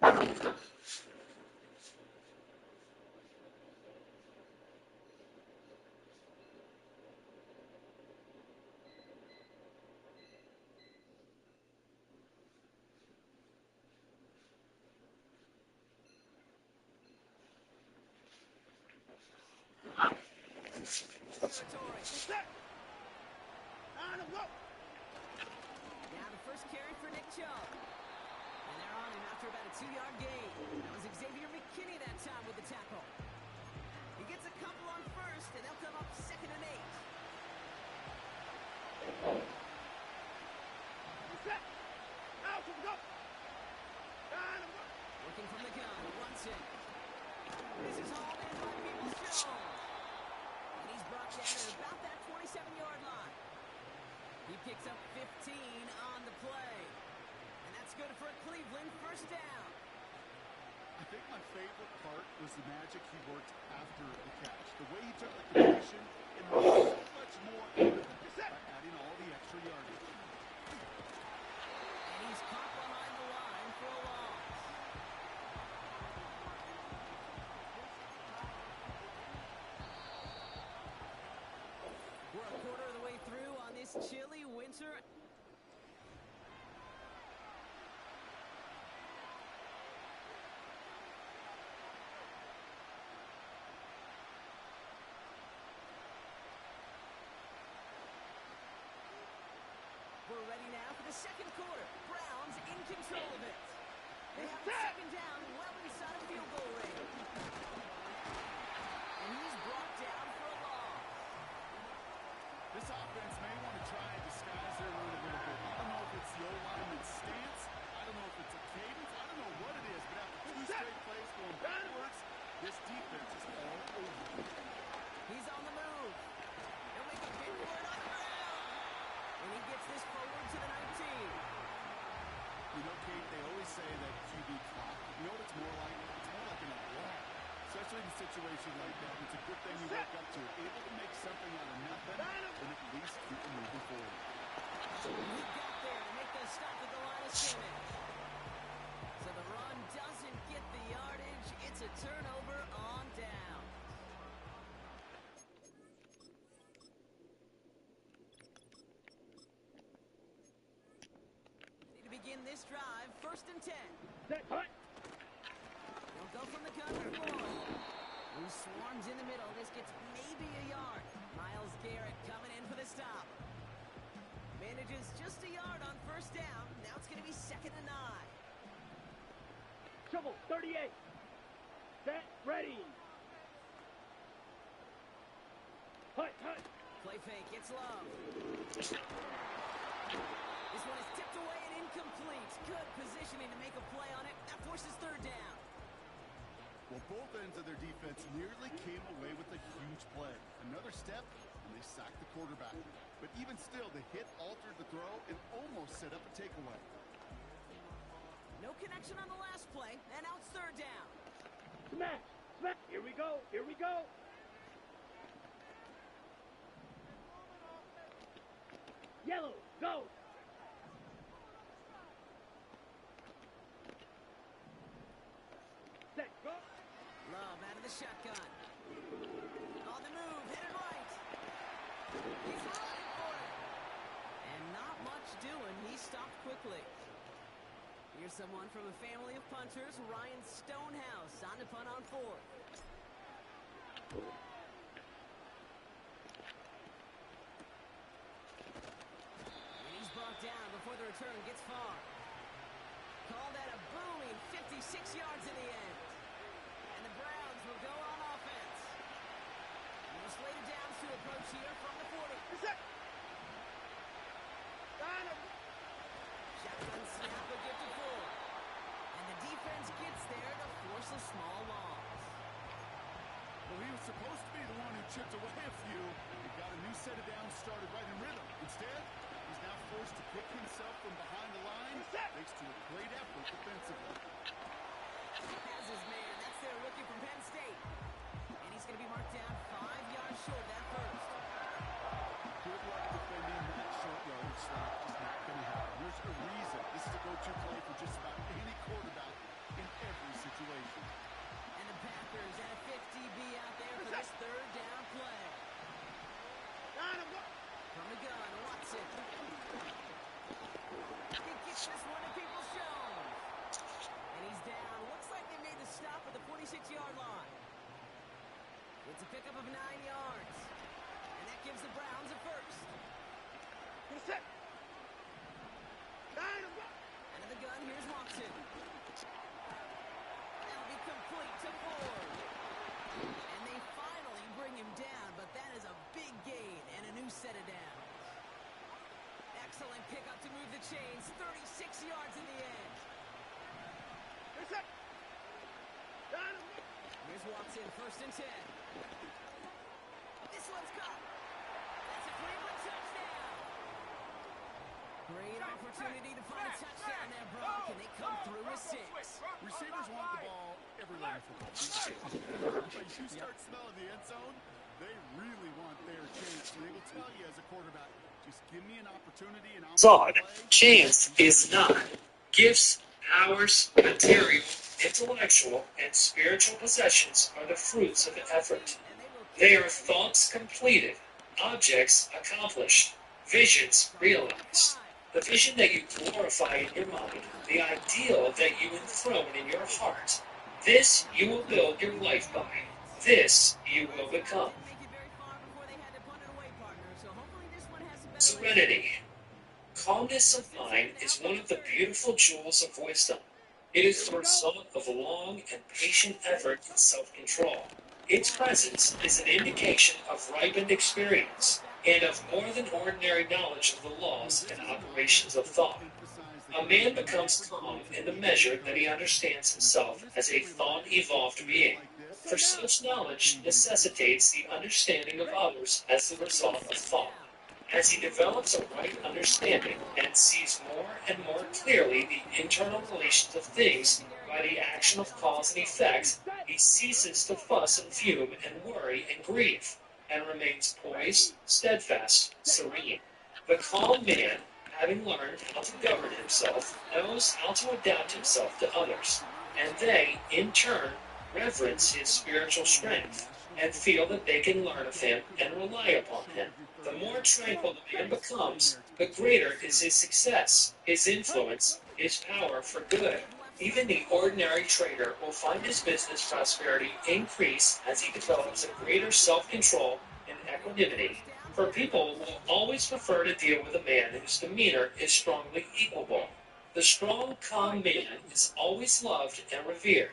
Now the first carry for Nick Chubb. And they're on him after about a 2-yard gain. That was Xavier McKinney that time with the tackle. He gets a couple on first, and they'll come up 2nd and 8. Looking from the gun, Brunson. This is hauled in by Peoples-Jones. And he's brought down at about that 27-yard line. He picks up 15 on the play. And that's good for a Cleveland first down. I think my favorite part was the magic he worked after the catch. The way he took the completion and made so much more out of it by adding all the extra yardage. And he's caught behind the line for a loss. We're a quarter of the way through on this chilly winter. We're ready now for the second quarter. Browns in control of it. They have a second down well inside a field goal range. And he's brought down for a loss. This offense may want to try and disguise their run a little bit. I don't know if it's the O-lineman's stance. I don't know if it's a cadence. I don't know what it is, but after 2 straight plays going backwards, this defense is all over. He's on the move. He'll make a big word on the ground. And he gets this forward to the 19. You know, Kate, they always say that QB clock. You know what it's more like? It's more like an alarm. Especially in a situation like that. It's a good thing you woke up to it. Able to make something out of nothing and at least keep it moving forward. He got there to make the stop at the line of scrimmage. So the run doesn't get the yardage. It's a turnover on down. Need to begin this drive. 1st and 10. They'll go from the gun for Floyd, who swarms in the middle. This gets maybe a yard. Myles Garrett coming in for the stop. Manages just a yard on 1st down. Now it's going to be 2nd and 9. Shovel, 38. Set, ready. Hut. Play fake, it's Love. This one is tipped away and incomplete. Good positioning to make a play on it. That forces 3rd down. Well, both ends of their defense nearly came away with a huge play. Another step, and they sacked the quarterback. But even still, the hit altered the throw and almost set up a takeaway. No connection on the last play, and now it's 3rd down. Smash. Here we go. Yellow, go. Set, go. Love out of the shotgun. On the move, headed right. He's running for it. And not much doing. He stopped quickly. Here's someone from a family of punters, Ryan Stonehouse, on to punt on 4th. And he's brought down before the return gets far. Called at a booming 56 yards in the end. And the Browns will go on offense. And they're slated downs to approach here from the 40. Shotgun snap will get to 4. And the defense gets there to force a small loss. Well, he was supposed to be the one who chipped away a few. He got a new set of downs started right in rhythm. Instead, he's now forced to pick himself from behind the line, thanks to a great effort defensively. He has his man. That's their rookie from Penn State. And he's going to be marked down 5 yards short of that first. Good luck defending that short yardage slot. Just not going to happen. There's a reason this is a go-to play for just about any quarterback in situation. And the Packers at a 50-B out there for this third down play. From the gun, Watson. He gets this one to people's shows. And he's down. Looks like they made the stop at the 46-yard line. It's a pickup of 9 yards. And that gives the Browns a first. Out of the gun, here's Watson. That'll be complete to Ford. And they finally bring him down, but that is a big gain and a new set of downs. Excellent pickup to move the chains. 36 yards in the end. Here's Watson, 1st and 10. This one's caught. That's a Cleveland touchdown. Great opportunity to find a touchdown there, Brock, and they come through with 6. Receivers want the ball everywhere in football. But you start smelling the end zone, they really want their chance. And they will tell you as a quarterback, just give me an opportunity and I'll Thought, play. chance is not. Gifts, powers, material, intellectual, and spiritual possessions are the fruits of effort. They are thoughts completed, objects accomplished, visions realized. The vision that you glorify in your mind, the ideal that you enthrone in your heart, this you will build your life by. This you will become. Serenity. Calmness of mind is one of the beautiful jewels of wisdom. It is the result of long and patient effort and self-control. Its presence is an indication of ripened experience and of more than ordinary knowledge of the laws and operations of thought. A man becomes calm in the measure that he understands himself as a thought-evolved being, for such knowledge necessitates the understanding of others as the result of thought. As he develops a right understanding and sees more and more clearly the internal relations of things by the action of cause and effect, he ceases to fuss and fume and worry and grieve, and remains poised, steadfast, serene. The calm man, having learned how to govern himself, knows how to adapt himself to others, and they, in turn, reverence his spiritual strength, and feel that they can learn of him and rely upon him. The more tranquil the man becomes, the greater is his success, his influence, his power for good. Even the ordinary trader will find his business prosperity increase as he develops a greater self-control and equanimity. For people will always prefer to deal with a man whose demeanor is strongly equable. The strong, calm man is always loved and revered.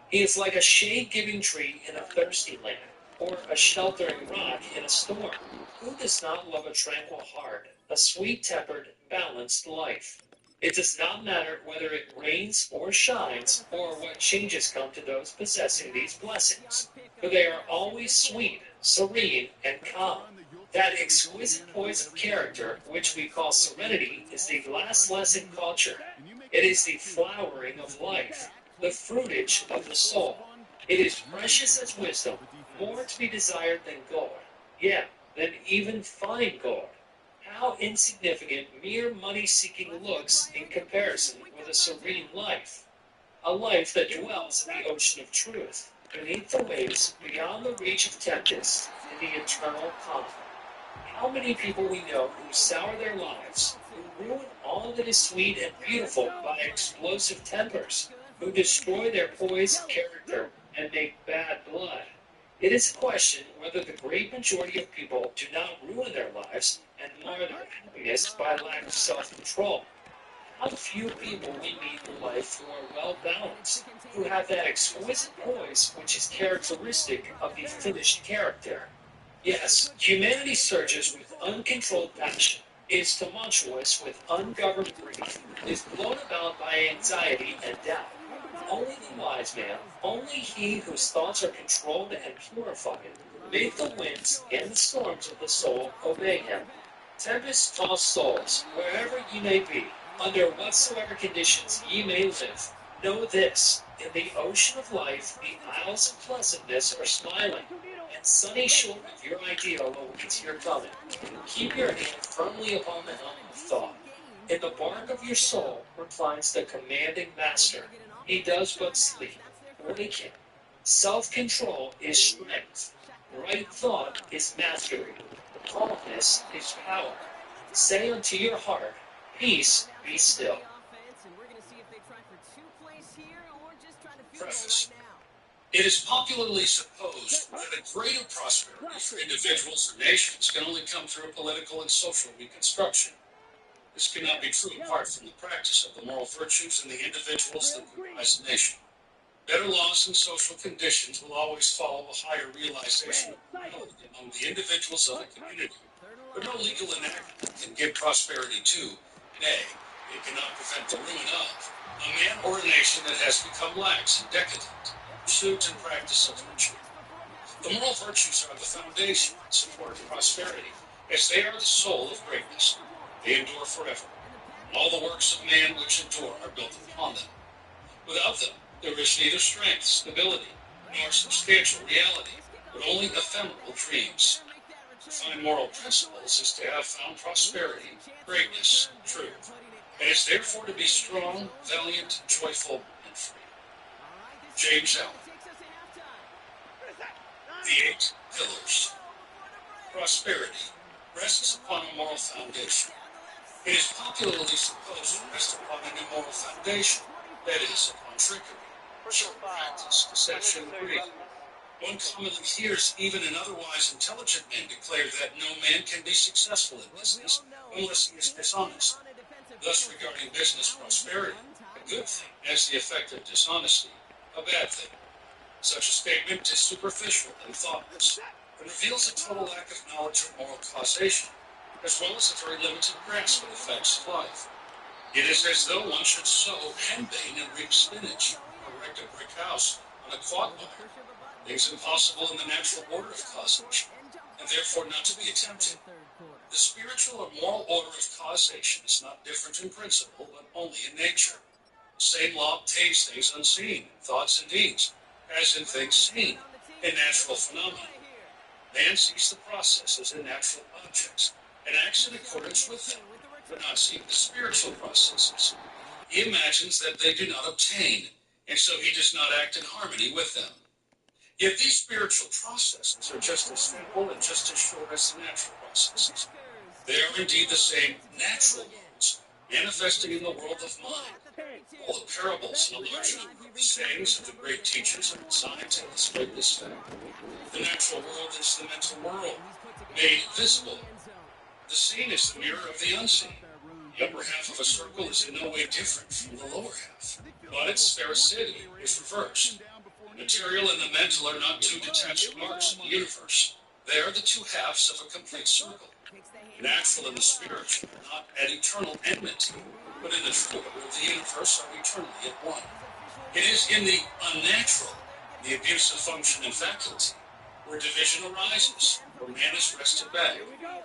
He is like a shade-giving tree in a thirsty land, or a sheltering rock in a storm. Who does not love a tranquil heart, a sweet-tempered, balanced life? It does not matter whether it rains or shines, or what changes come to those possessing these blessings, for they are always sweet, serene, and calm. That exquisite poise of character, which we call serenity, is the glassless in culture. It is the flowering of life, the fruitage of the soul. It is precious as wisdom, more to be desired than gold, yeah, than even fine gold. How insignificant mere money-seeking looks in comparison with a serene life. A life that dwells in the ocean of truth, beneath the waves, beyond the reach of tempest, in the eternal calm. How many people we know who sour their lives, who ruin all that is sweet and beautiful by explosive tempers, who destroy their poise and character and make bad blood. It is a question whether the great majority of people do not ruin their lives and mar their happiness by lack of self-control. How few people we meet in life who are well-balanced, who have that exquisite poise which is characteristic of the finished character. Yes, humanity surges with uncontrolled passion, is tumultuous with ungoverned grief, is blown about by anxiety and doubt. Only the wise man, only he whose thoughts are controlled and purified, make the winds and the storms of the soul obey him. Tempest-tossed souls, wherever ye may be, under whatsoever conditions ye may live, know this: in the ocean of life the isles of pleasantness are smiling, and sunny shore of your ideal awaits your coming. Keep your hand firmly upon the helm of thought. In the bark of your soul reclines the commanding master. He does but sleep. breaking. Self-control is strength. Right thought is mastery. Calmness is power. Say unto your heart, peace, be still. Preface. It is popularly supposed that a greater prosperity for individuals or nations can only come through political and social reconstruction. This cannot be true apart from the practice of the moral virtues in the individuals that comprise the nation. Better laws and social conditions will always follow a higher realization of morality among the individuals of a community. But no legal enactment can give prosperity to, nay, it cannot prevent the ruin of, a man or a nation that has become lax and decadent in pursuit and practice of virtue. The moral virtues are the foundation and support of prosperity, as they are the soul of greatness. They endure forever. All the works of man which endure are built upon them. Without them, there is neither strength, stability, nor substantial reality, but only ephemeral dreams. To find moral principles is to have found prosperity, greatness, truth, and is therefore to be strong, valiant, joyful, and free. James Allen. The 8 Pillars. Prosperity rests upon a moral foundation. It is popularly supposed to rest upon an immoral foundation, that is, upon trickery, practice, deception, and greed. One commonly hears even an otherwise intelligent man declare that no man can be successful in business unless he is dishonest, thus regarding business prosperity a good thing as the effect of dishonesty a bad thing. Such a statement is superficial and thoughtless, and reveals a total lack of knowledge of moral causation, as well as a very limited grasp of the facts of life. It is as though one should sow henbane and reap spinach, or erect a brick house on a quagmire, things impossible in the natural order of causation, and therefore not to be attempted. The spiritual or moral order of causation is not different in principle, but only in nature. The same law obtains things unseen, thoughts and deeds, as in things seen, in natural phenomena. Man sees the processes in natural objects, and acts in accordance with them, but not seeing the spiritual processes. He imagines that they do not obtain, and so he does not act in harmony with them. Yet these spiritual processes are just as simple and just as sure as the natural processes. They are indeed the same natural worlds, manifesting in the world of mind. All the parables and allusions of the sayings of the great teachers are designed to illustrate this fact. The natural world is the mental world, made visible. The seen is the mirror of the unseen. The upper half of a circle is in no way different from the lower half, but its sphericity is reversed. The material and the mental are not two detached marks of the universe. They are the two halves of a complete circle. The natural and the spiritual are not at eternal enmity, but in the true order of the universe are eternally at one. It is in the unnatural, the abuse of function and faculty, where division arises, where man is wrested back,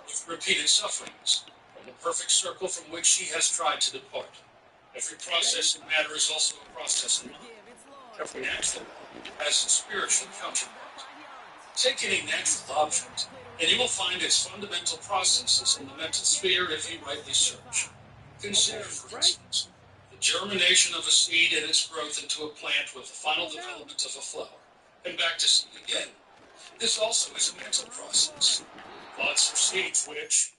with repeated sufferings, from the perfect circle from which he has tried to depart. Every process in matter is also a process in mind. Every natural law has a spiritual counterpart. Take any natural object, and you will find its fundamental processes in the mental sphere if you rightly search. Consider, for instance, the germination of a seed and its growth into a plant with the final development of a flower, and back to seed again. This also is a mental process. Thoughts are seeds which,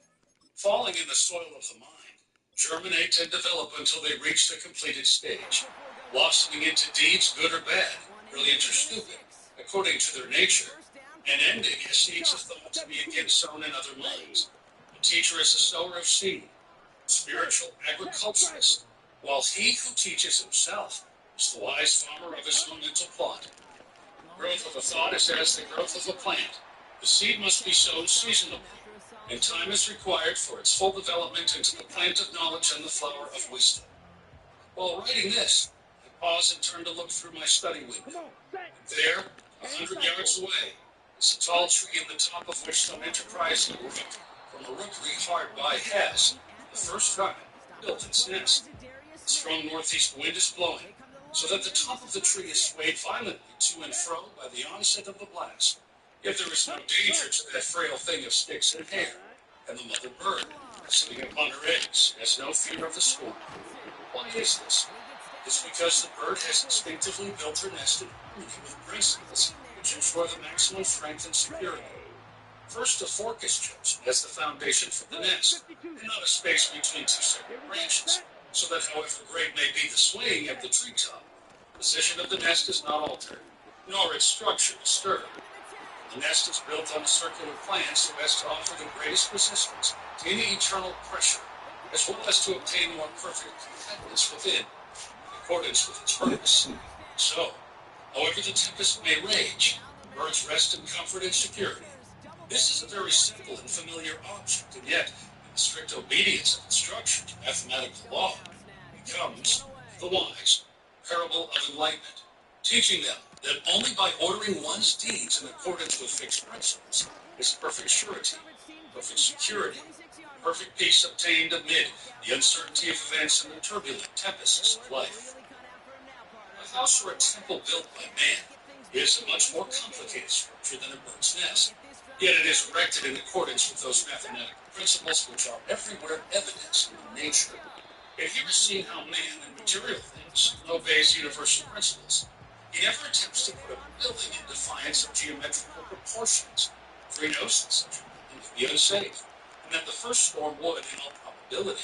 falling in the soil of the mind, germinate and develop until they reach the completed stage, blossoming into deeds good or bad, brilliant or stupid, according to their nature, and ending as seeds of thought to be again sown in other minds. The teacher is a sower of seed, a spiritual agriculturist, while he who teaches himself is the wise farmer of his own mental plot. The growth of a thought is as the growth of a plant. The seed must be sown seasonably, and time is required for its full development into the plant of knowledge and the flower of wisdom. While writing this, I pause and turn to look through my study window. And there, 100 yards away, is a tall tree in the top of which some enterprising rook from a rookery hard by has, for the first time, built its nest. A strong northeast wind is blowing, so that the top of the tree is swayed violently to and fro by the onset of the blast. Yet there is no danger to that frail thing of sticks and hair, and the mother bird, sitting upon her eggs, has no fear of the storm. Why is this? is because the bird has instinctively built her nest in harmony with principles which ensure the maximum strength and security. First, a fork is chosen as the foundation for the nest, and not a space between two separate branches, so that however great may be the swaying of the treetop, the position of the nest is not altered, nor its structure disturbed. The nest is built on a circular plan so as to offer the greatest resistance to any internal pressure, as well as to obtain more perfect compactness within, in accordance with its purpose. So, however the tempest may rage, birds rest in comfort and security. This is a very simple and familiar object, and yet, in the strict obedience of instruction to mathematical law, becomes the wise parable of enlightenment, teaching them that only by ordering one's deeds in accordance with fixed principles is perfect surety, perfect security, perfect peace obtained amid the uncertainty of events and the turbulent tempests of life. A house or a temple built by man is a much more complicated structure than a bird's nest, yet it is erected in accordance with those mathematical principles which are everywhere evidenced in nature. Have you ever seen how man, in material things, obeys universal principles? He never attempts to put a building in defiance of geometrical proportions, for he knows that such a building would be unsafe, and that the first storm would, in all probability,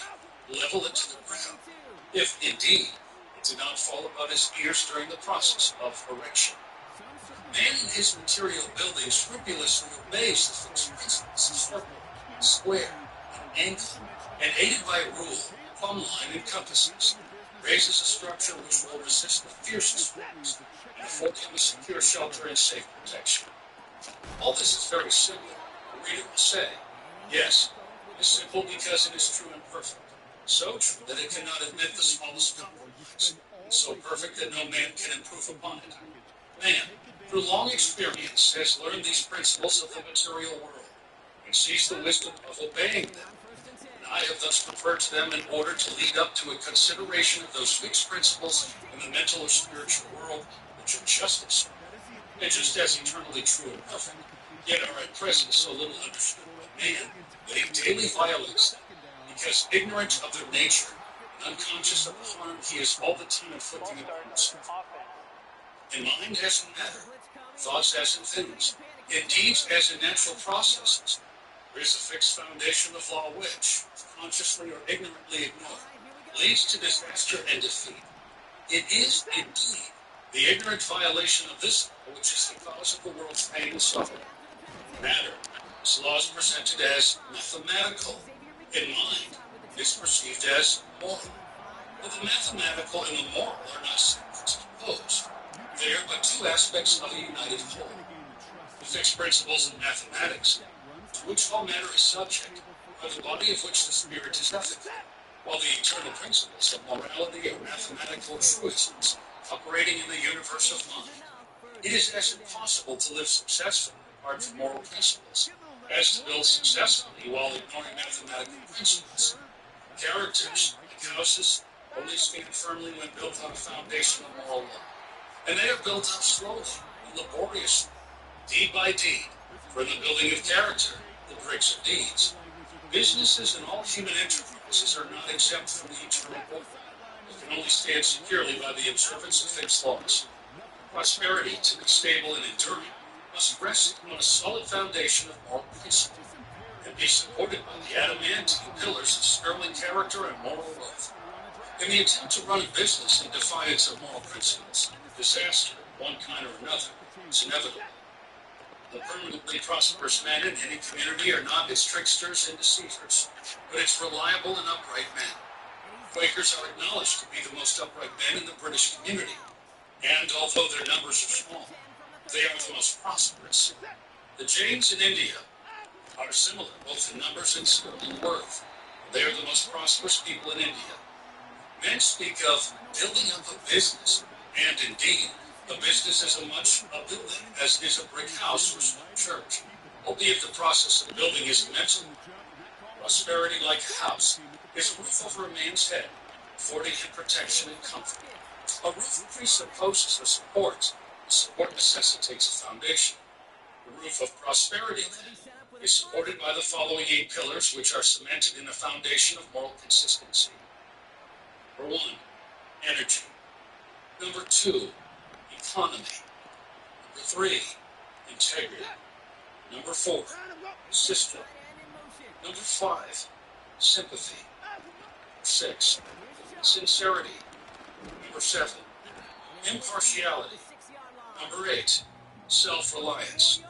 level it to the ground, if, indeed, it did not fall about his ears during the process of erection. Man in his material building scrupulously obeys the fixed principles of circle, square, and angle, and aided by rule, plumb line, and compasses, raises a structure which will resist the fiercest winds and afford him a secure shelter and safe protection. All this is very simple, the reader will say. Yes, it is simple because it is true and perfect, so true that it cannot admit the smallest compromise, and so perfect that no man can improve upon it. Man, through long experience, has learned these principles of the material world, and sees the wisdom of obeying them. And I have thus referred to them in order to lead up to a consideration of those fixed principles in the mental or spiritual world which are just as certain, and just as eternally true and perfect, yet are at present so little understood by man that he daily violates them, because ignorant of their nature and unconscious of the harm he is all the time inflicting upon himself. In mind as in matter, thoughts as in things, in deeds as in natural processes, there is a fixed foundation of law which, consciously or ignorantly ignored, leads to disaster and defeat. It is, indeed, the ignorant violation of this law which is the cause of the world's pain and suffering. Matter, this law is presented as mathematical. In mind, it is perceived as moral. But the mathematical and the moral are not separate, opposed. They are but two aspects of a united whole. The fixed principles of mathematics, to which all matter is subject, are the body of which the spirit is ethical, while the eternal principles of morality are mathematical truisms operating in the universe of mind. It is as impossible to live successfully apart from moral principles as to build successfully while ignoring mathematical principles. Characters, like houses, only stand firmly when built on a foundation of moral law. And they are built up slowly and laboriously, deed by deed, for in the building of character, the bricks of deeds. Businesses and all human enterprises are not exempt from the eternal order, but can only stand securely by the observance of fixed laws. Prosperity, to be stable and enduring, must rest on a solid foundation of moral principle, and be supported by the adamantine pillars of sterling character and moral worth. In the attempt to run a business in defiance of moral principles, disaster, of one kind or another, is inevitable. The permanently prosperous men in any community are not its tricksters and deceivers, but its reliable and upright men. Quakers are acknowledged to be the most upright men in the British community, and although their numbers are small, they are the most prosperous. The Jains in India are similar both in numbers and skill and worth. They are the most prosperous people in India. Men speak of building up a business, and indeed, a business is as much a building as is a brick house or small church, albeit the process of building is mental. Prosperity, like a house, is a roof over a man's head, affording him protection and comfort. A roof presupposes a support. The support necessitates a foundation. The roof of prosperity, then, is supported by the following 8 pillars, which are cemented in a foundation of moral consistency. Number 1, energy. Number 2, economy. Number 3, integrity. Number 4, system. Number 5, sympathy. Number 6, sincerity. Number 7, impartiality. Number 8, self-reliance.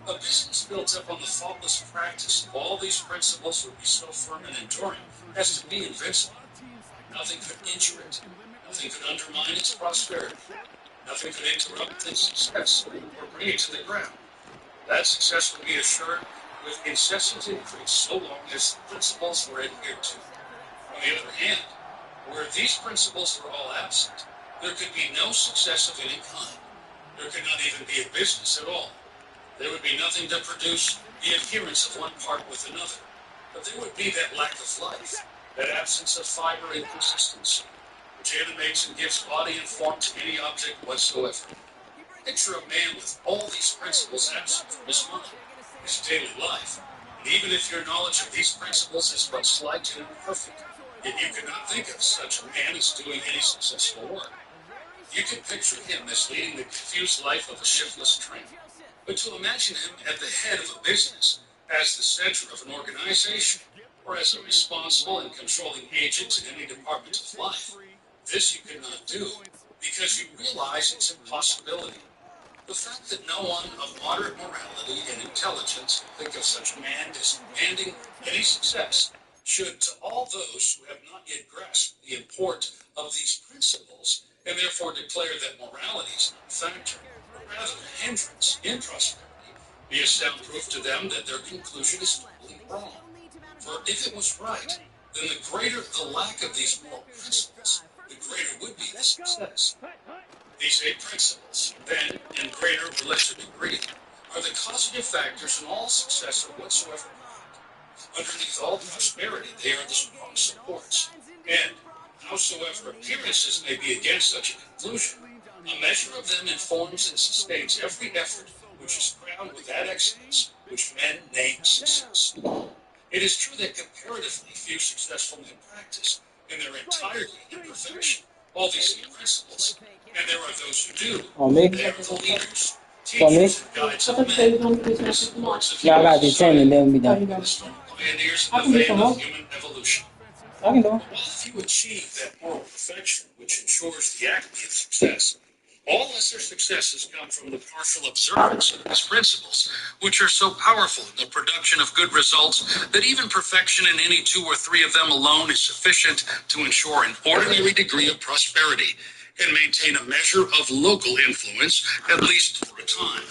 A business built up on the faultless practice of all these principles would be so firm and enduring as to be invincible. Nothing could injure it. Nothing could undermine its prosperity. Nothing could interrupt its success or bring it to the ground. That success would be assured with incessant increase so long as the principles were adhered to. On the other hand, where these principles were all absent, there could be no success of any kind. There could not even be a business at all. There would be nothing to produce the adherence of one part with another. But there would be that lack of life, that absence of fiber and consistency, which animates and gives body and form to any object whatsoever. Picture a man with all these principles absent from his mind, his daily life, and even if your knowledge of these principles is but slight and imperfect, yet you cannot think of such a man as doing any successful work. You can picture him as leading the confused life of a shiftless tramp. But to imagine him at the head of a business, as the center of an organization, or as a responsible and controlling agent in any department of life, this you cannot do, because you realize its impossibility. The fact that no one of moderate morality and intelligence can think of such a man as demanding any success should, to all those who have not yet grasped the import of these principles, and therefore declare that morality is not a factor, but rather a hindrance in prosperity, be a sound proof to them that their conclusion is totally wrong. For if it was right, then the greater the lack of these moral principles, the greater would be the success. These 8 principles, then, in greater or lesser degree, are the causative factors in all success of whatsoever kind. Underneath all prosperity, they are the strong supports. And, howsoever appearances may be against such a conclusion, a measure of them informs and sustains every effort which is crowned with that excellence which men name success. It is true that comparatively few successful men practice, in their entirety and perfection, all these 8 principles, and there are those who do. They are the leaders, teachers, and guides of men, the supports of human society, the strong pioneers in the vein of human evolution. But while few achieve that moral perfection which ensures the acme of success, all lesser successes come from the partial observance of these principles, which are so powerful in the production of good results that even perfection in any 2 or 3 of them alone is sufficient to ensure an ordinary degree of prosperity and maintain a measure of local influence, at least for a time.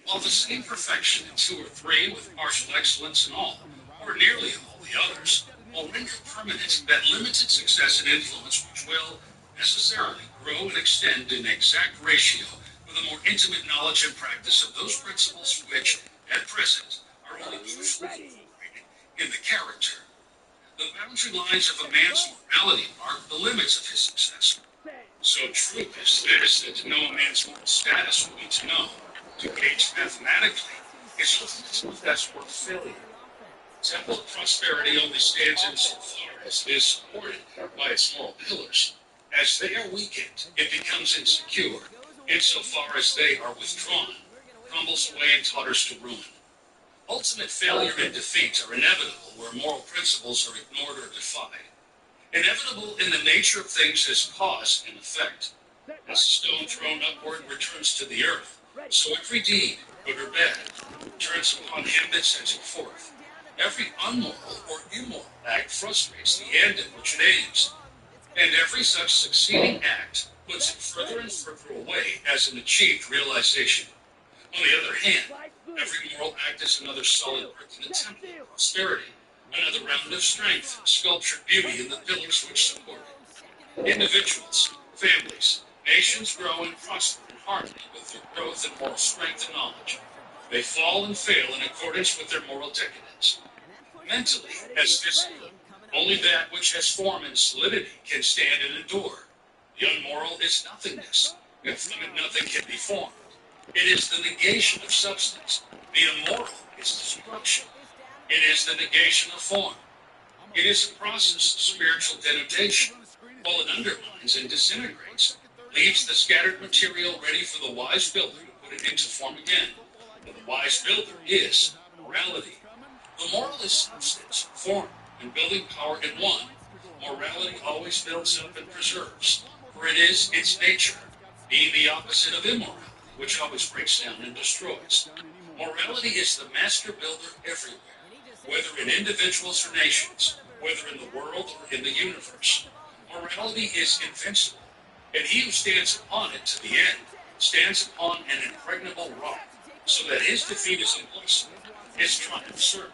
While the same perfection in 2 or 3 with partial excellence in all, or nearly all the others, will render permanent that limited success and influence which will necessarily grow and extend in exact ratio with a more intimate knowledge and practice of those principles which, at present, are only partially incorporated in the character. The boundary lines of a man's morality mark the limits of his success. So true is this that to know a man's moral status will be to know, to gauge mathematically, his ultimate success or failure. Temple of prosperity only stands insofar as it is supported by its moral pillars. As they are weakened, it becomes insecure. Insofar as they are withdrawn, crumbles away and totters to ruin. Ultimate failure and defeat are inevitable where moral principles are ignored or defied. Inevitable in the nature of things as cause and effect. As a stone thrown upward returns to the earth, so every deed, good or bad, returns upon him that sends it forth. Every unmoral or immoral act frustrates the end at which it aims, and every such succeeding act puts it further and further away as an achieved realization. On the other hand, every moral act is another solid brick in the temple of prosperity, another round of strength, sculptured beauty in the pillars which support it. Individuals, families, nations grow and prosper in harmony with their growth in moral strength and knowledge. They fall and fail in accordance with their moral decadence. Mentally, as physically, only that which has form and solidity can stand and endure. The unmoral is nothingness, and from it nothing can be formed. It is the negation of substance. The immoral is destruction. It is the negation of form. It is a process of spiritual denudation, while it undermines and disintegrates. leaves the scattered material ready for the wise builder to put it into form again. And the wise builder is morality. The moral is substance, form, and building power in one. Morality always builds up and preserves, for it is its nature, being the opposite of immorality, which always breaks down and destroys. Morality is the master builder everywhere, whether in individuals or nations, whether in the world or in the universe. Morality is invincible, and he who stands upon it to the end stands upon an impregnable rock, so that his defeat is impossible, his triumph certain.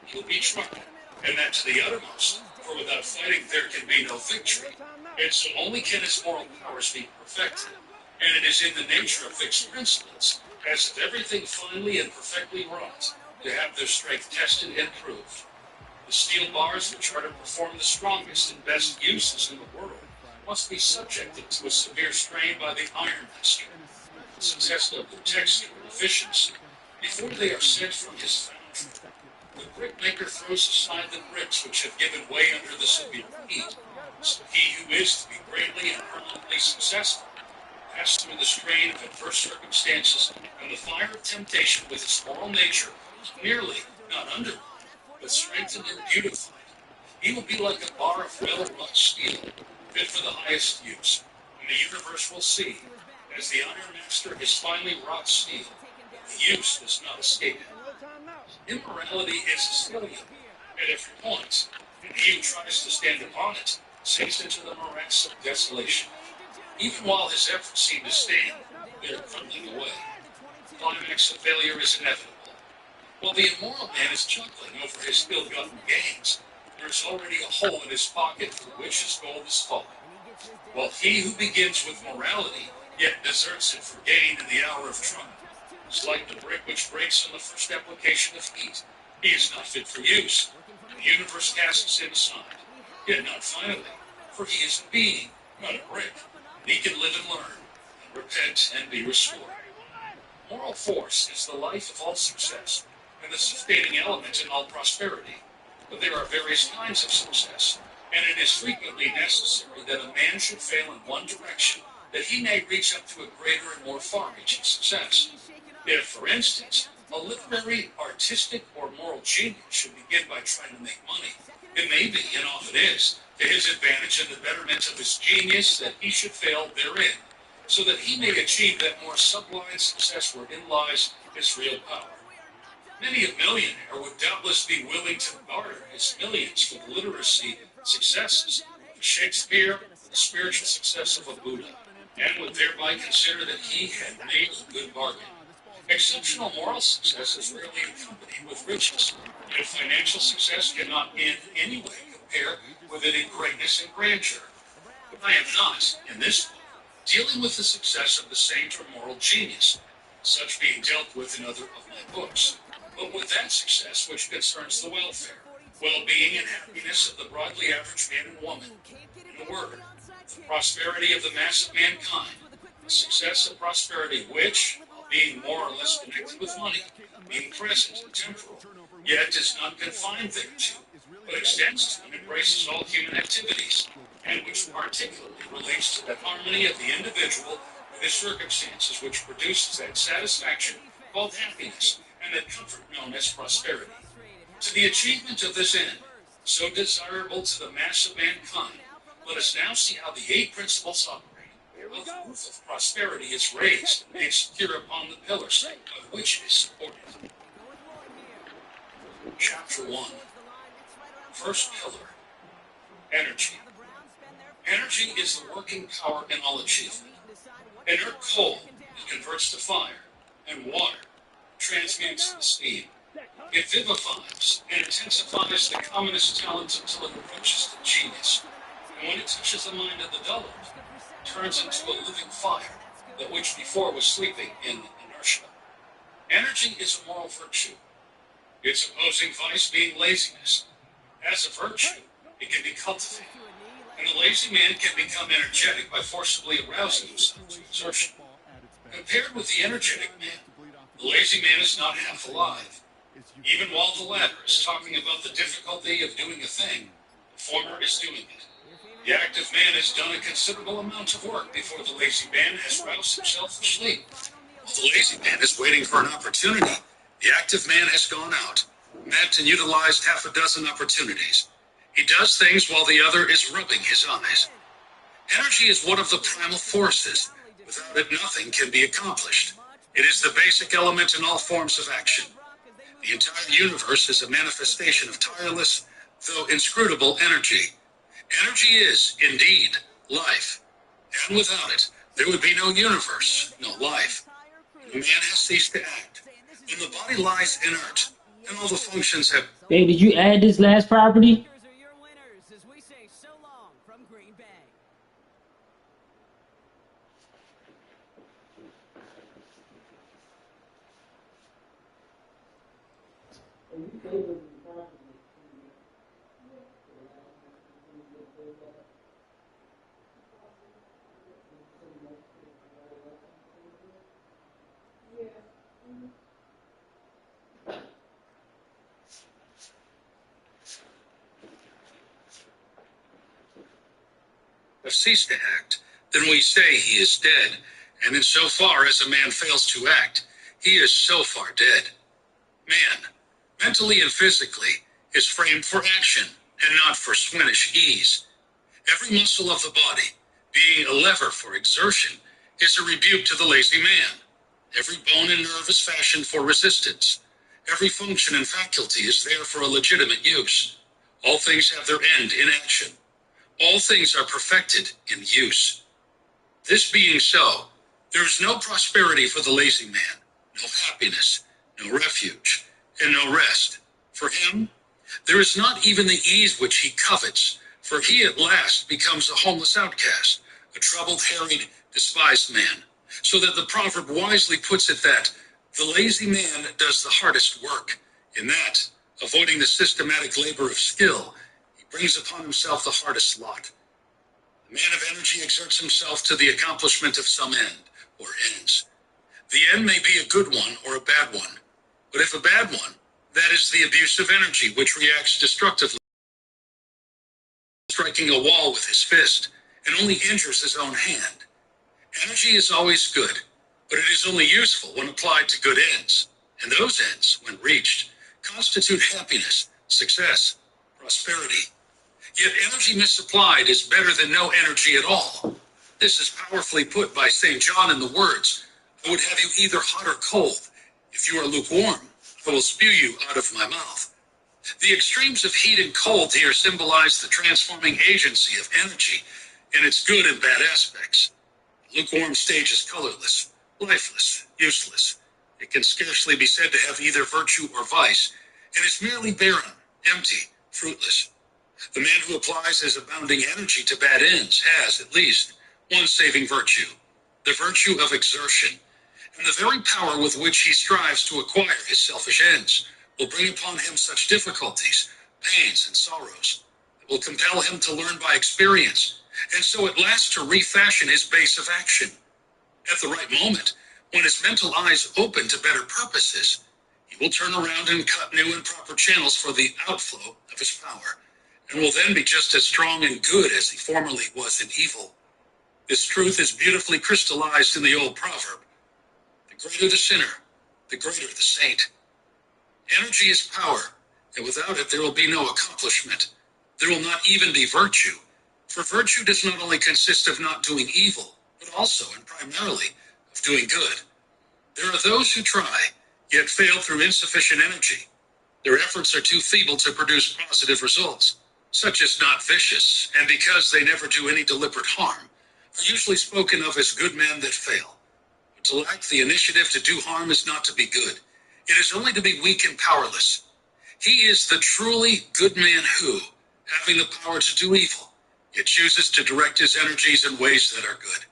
He'll be tried, and that to the uttermost, for without fighting there can be no victory, and so only can his moral powers be perfected, and it is in the nature of fixed principles, as of everything finely and perfectly wrought, to have their strength tested and proved. The steel bars which are to perform the strongest and best uses in the world must be subjected to a severe strain by the iron master, the success of their texture and efficiency, before they are sent from his foundry. The brickmaker throws aside the bricks which have given way under the severe heat, so he who is to be greatly and permanently successful pass through the strain of adverse circumstances and the fire of temptation with his moral nature merely, not undermined, but strengthened and beautified. He will be like a bar of well-wrought steel, fit for the highest use, and the universe will see, as the iron master is finely wrought steel, the use does not escape him. Immorality is a stallion at every point, and he who tries to stand upon it sinks into the morass of desolation. Even while his efforts seem to stand, they are crumbling away. The climax of failure is inevitable. While the immoral man is chuckling over his ill-gotten gains, there is already a hole in his pocket through which his gold is falling. While he who begins with morality, yet deserts it for gain in the hour of triumph, is like the brick which breaks on the first application of heat. He is not fit for use, and the universe casts him aside. Yet not finally, for he is a being, not a brick. He can live and learn, and repent and be restored. Moral force is the life of all success, and the sustaining element in all prosperity. But there are various kinds of success, and it is frequently necessary that a man should fail in one direction, that he may reach up to a greater and more far-reaching success. If, for instance, a literary, artistic, or moral genius should begin by trying to make money, it may be, and often is, to his advantage and the betterment of his genius that he should fail therein, so that he may achieve that more sublime success wherein lies his real power. Many a millionaire would doubtless be willing to barter his millions for the literacy successes of Shakespeare or the spiritual success of a Buddha, and would thereby consider that he had made a good bargain. Exceptional moral success is rarely accompanied with riches, yet financial success cannot in any way compare with it in greatness and grandeur. But I am not, in this book, dealing with the success of the saint or moral genius, such being dealt with in other of my books, but with that success which concerns the welfare, well-being, and happiness of the broadly average man and woman. In a word, the prosperity of the mass of mankind, the success of prosperity which, while being more or less connected with money, being present and temporal, yet is not confined thereto, but extends to and embraces all human activities, and which particularly relates to that harmony of the individual with his circumstances which produces that satisfaction called happiness, and that comfort known as prosperity. To the achievement of this end, so desirable to the mass of mankind, let us now see how the 8 principles operate, how the roof of prosperity is raised and made secure upon the pillars of which it is supported. Chapter 1. First pillar, energy. Energy is the working power in all achievement. Inert coal it converts to fire, and water transmutes to steam. It vivifies and intensifies the commonest talent until it approaches to genius, and when it touches the mind of the dullard, turns into a living fire, that which before was sleeping in inertia. Energy is a moral virtue, its opposing vice being laziness. As a virtue, it can be cultivated, and the lazy man can become energetic by forcibly arousing himself to exertion. Compared with the energetic man, the lazy man is not half alive. Even while the latter is talking about the difficulty of doing a thing, the former is doing it. The active man has done a considerable amount of work before the lazy man has roused himself from sleep. While the lazy man is waiting for an opportunity, the active man has gone out, met and utilized half a dozen opportunities. He does things while the other is rubbing his eyes. Energy is one of the primal forces. Without it, nothing can be accomplished. It is the basic element in all forms of action. The entire universe is a manifestation of tireless, though inscrutable energy. Energy is, indeed, life. And without it, there would be no universe, no life. When a man has ceased to act, when the body lies inert, and all the functions have... Hey, did you add this last property? have ceased to act, then we say he is dead, and in so far as a man fails to act, he is so far dead. Man, mentally and physically, is framed for action and not for swinish ease. Every muscle of the body, being a lever for exertion, is a rebuke to the lazy man. Every bone and nerve is fashioned for resistance. Every function and faculty is there for a legitimate use. All things have their end in action. All things are perfected in use. This being so, there is no prosperity for the lazy man, no happiness, no refuge, and no rest. For him, there is not even the ease which he covets, for he at last becomes a homeless outcast, a troubled, harried, despised man, so that the proverb wisely puts it that the lazy man does the hardest work, in that, avoiding the systematic labor of skill, he brings upon himself the hardest lot. The man of energy exerts himself to the accomplishment of some end, or ends. The end may be a good one or a bad one, but if a bad one, that is the abuse of energy which reacts destructively, striking a wall with his fist, and only injures his own hand. Energy is always good, but it is only useful when applied to good ends, and those ends, when reached, constitute happiness, success, prosperity. Yet energy misapplied is better than no energy at all. This is powerfully put by St. John in the words, "I would have you either hot or cold. If you are lukewarm, I will spew you out of my mouth." The extremes of heat and cold here symbolize the transforming agency of energy in its good and bad aspects. The lukewarm stage is colorless, lifeless, useless. It can scarcely be said to have either virtue or vice, and is merely barren, empty, fruitless. The man who applies his abounding energy to bad ends has, at least, one saving virtue, the virtue of exertion, and the very power with which he strives to acquire his selfish ends will bring upon him such difficulties, pains, and sorrows that will compel him to learn by experience, and so at last to refashion his base of action. At the right moment, when his mental eyes open to better purposes, he will turn around and cut new and proper channels for the outflow of his power, and will then be just as strong and good as he formerly was in evil. This truth is beautifully crystallized in the old proverb, "The greater the sinner, the greater the saint." Energy is power, and without it there will be no accomplishment. There will not even be virtue, for virtue does not only consist of not doing evil, but also, and primarily, of doing good. There are those who try, yet fail through insufficient energy. Their efforts are too feeble to produce positive results. Such as not vicious, and because they never do any deliberate harm, are usually spoken of as good men that fail. But to lack the initiative to do harm is not to be good. It is only to be weak and powerless. He is the truly good man who, having the power to do evil, yet chooses to direct his energies in ways that are good.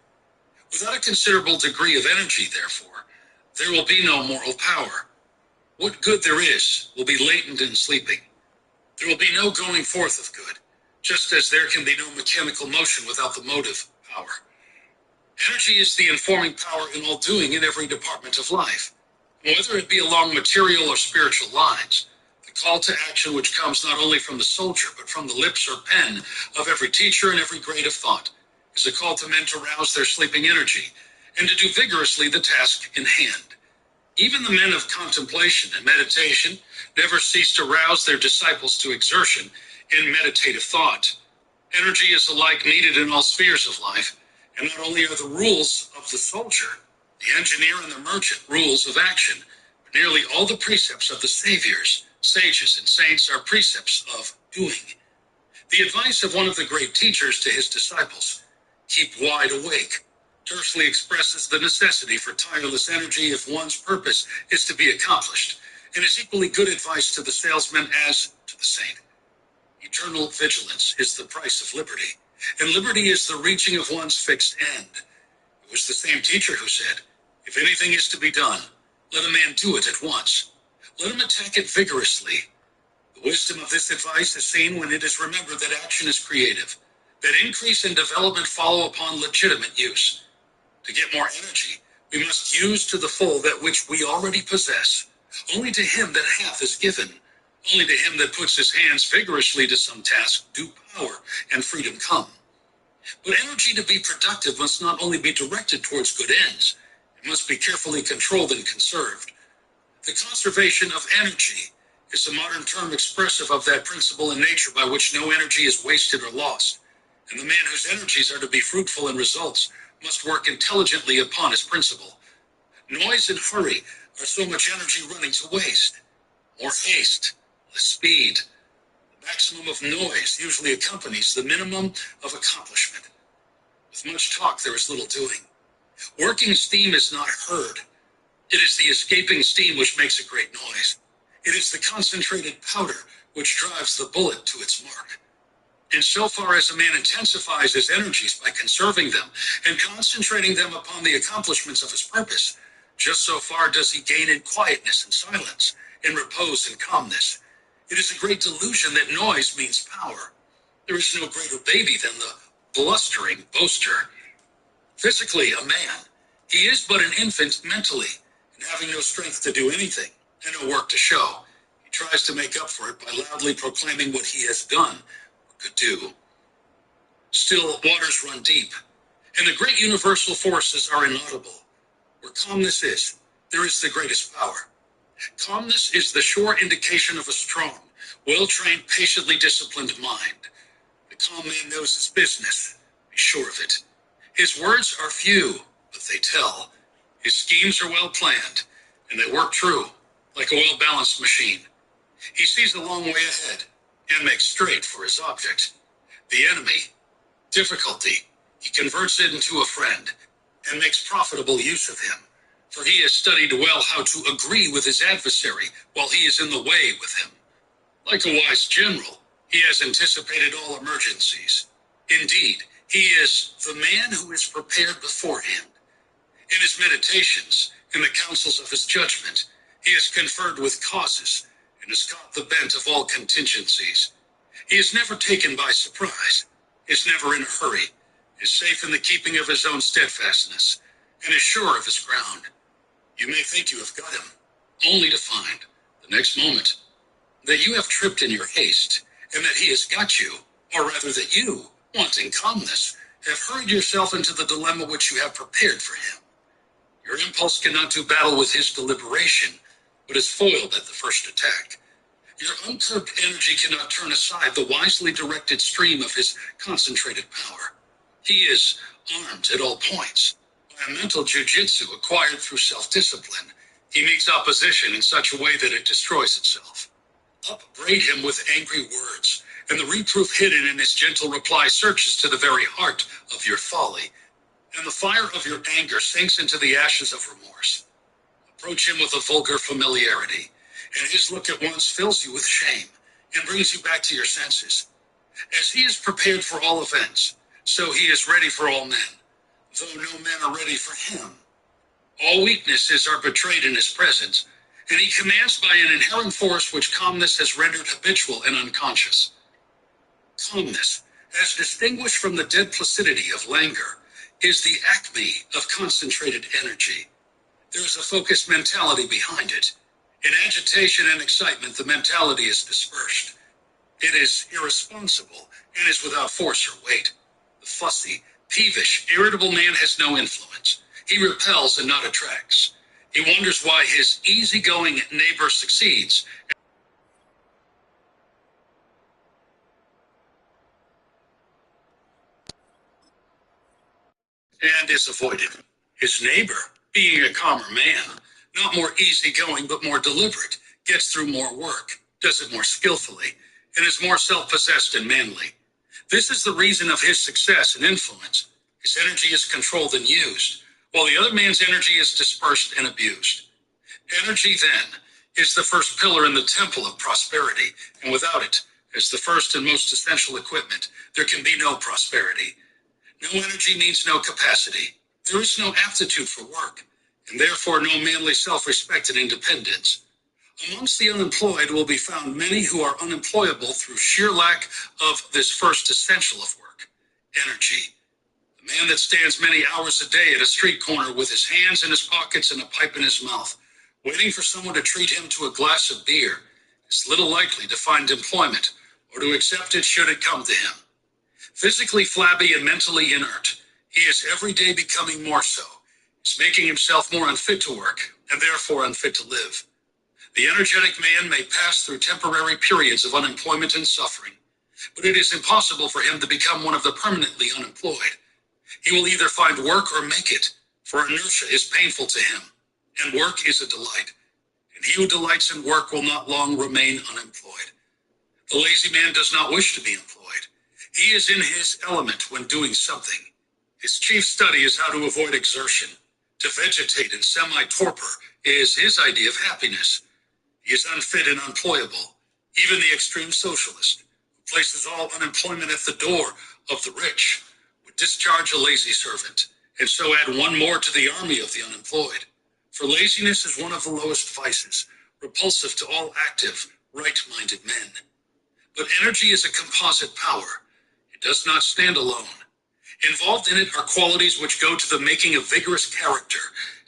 Without a considerable degree of energy, therefore, there will be no moral power. What good there is will be latent and sleeping. There will be no going forth of good, just as there can be no mechanical motion without the motive power. Energy is the informing power in all doing in every department of life. Whether it be along material or spiritual lines, the call to action which comes not only from the soldier, but from the lips or pen of every teacher and every grade of thought, is a call to men to rouse their sleeping energy and to do vigorously the task in hand. Even the men of contemplation and meditation never cease to rouse their disciples to exertion in meditative thought. Energy is alike needed in all spheres of life, and not only are the rules of the soldier, the engineer, and the merchant rules of action, but nearly all the precepts of the saviors, sages, and saints are precepts of doing. The advice of one of the great teachers to his disciples, keep wide awake, tersely expresses the necessity for tireless energy if one's purpose is to be accomplished, and is equally good advice to the salesman as to the saint. Eternal vigilance is the price of liberty, and liberty is the reaching of one's fixed end. It was the same teacher who said, if anything is to be done, let a man do it at once. Let him attack it vigorously. The wisdom of this advice is seen when it is remembered that action is creative, that increase and development follow upon legitimate use. To get more energy, we must use to the full that which we already possess. Only to him that hath is given. Only to him that puts his hands vigorously to some task do power and freedom come. But energy to be productive must not only be directed towards good ends, it must be carefully controlled and conserved. The conservation of energy is a modern term expressive of that principle in nature by which no energy is wasted or lost, and the man whose energies are to be fruitful in results must work intelligently upon his principle. Noise and hurry are so much energy running to waste. More haste, less speed. The maximum of noise usually accompanies the minimum of accomplishment. With much talk, there is little doing. Working steam is not heard. It is the escaping steam which makes a great noise. It is the concentrated powder which drives the bullet to its mark. And so far as a man intensifies his energies by conserving them and concentrating them upon the accomplishments of his purpose, just so far does he gain in quietness and silence, in repose and calmness. It is a great delusion that noise means power. There is no greater baby than the blustering boaster. Physically a man, he is but an infant mentally, and having no strength to do anything, and no work to show, he tries to make up for it by loudly proclaiming what he has done or could do. Still, waters run deep, and the great universal forces are inaudible. Where calmness is, there is the greatest power. Calmness is the sure indication of a strong, well-trained, patiently disciplined mind. The calm man knows his business. Be sure of it. His words are few, but they tell. His schemes are well planned, and they work true, like a well-balanced machine. He sees a long way ahead and makes straight for his object. The enemy, difficulty, he converts it into a friend and makes profitable use of him, for he has studied well how to agree with his adversary while he is in the way with him. Like a wise general, he has anticipated all emergencies. Indeed, he is the man who is prepared beforehand. In his meditations, in the counsels of his judgment, he has conferred with causes and has caught the bent of all contingencies. He is never taken by surprise, is never in a hurry, is safe in the keeping of his own steadfastness, and is sure of his ground. You may think you have got him, only to find, the next moment, that you have tripped in your haste, and that he has got you, or rather that you, wanting calmness, have hurried yourself into the dilemma which you have prepared for him. Your impulse cannot do battle with his deliberation, but is foiled at the first attack. Your uncurbed energy cannot turn aside the wisely directed stream of his concentrated power. He is armed at all points. By a mental jujitsu acquired through self-discipline, he meets opposition in such a way that it destroys itself. Upbraid him with angry words, and the reproof hidden in his gentle reply searches to the very heart of your folly, and the fire of your anger sinks into the ashes of remorse. Approach him with a vulgar familiarity, and his look at once fills you with shame and brings you back to your senses. As he is prepared for all events, so he is ready for all men, though no men are ready for him. All weaknesses are betrayed in his presence, and he commands by an inherent force which calmness has rendered habitual and unconscious. Calmness, as distinguished from the dead placidity of languor, is the acme of concentrated energy. There is a focused mentality behind it, In agitation and excitement, the mentality is dispersed. It is irresponsible and is without force or weight. The fussy, peevish, irritable man has no influence. He repels and not attracts. He wonders why his easygoing neighbor succeeds and is avoided. His neighbor, being a calmer man, not more easygoing but more deliberate, gets through more work, does it more skillfully, and is more self-possessed and manly. This is the reason of his success and influence. His energy is controlled and used, while the other man's energy is dispersed and abused. Energy, then, is the first pillar in the temple of prosperity, and without it, as the first and most essential equipment, there can be no prosperity. No energy means no capacity. There is no aptitude for work, and therefore no manly self-respect and independence. Amongst the unemployed will be found many who are unemployable through sheer lack of this first essential of work, energy. The man that stands many hours a day at a street corner with his hands in his pockets and a pipe in his mouth, waiting for someone to treat him to a glass of beer, is little likely to find employment or to accept it should it come to him. Physically flabby and mentally inert, he is every day becoming more so. He's making himself more unfit to work and therefore unfit to live. The energetic man may pass through temporary periods of unemployment and suffering, but it is impossible for him to become one of the permanently unemployed. He will either find work or make it, for inertia is painful to him, and work is a delight. And he who delights in work will not long remain unemployed. The lazy man does not wish to be employed. He is in his element when doing something. His chief study is how to avoid exertion. To vegetate in semi-torpor is his idea of happiness. He is unfit and unemployable. Even the extreme socialist, who places all unemployment at the door of the rich, would discharge a lazy servant, and so add one more to the army of the unemployed. For laziness is one of the lowest vices, repulsive to all active, right-minded men. But energy is a composite power. It does not stand alone. Involved in it are qualities which go to the making of vigorous character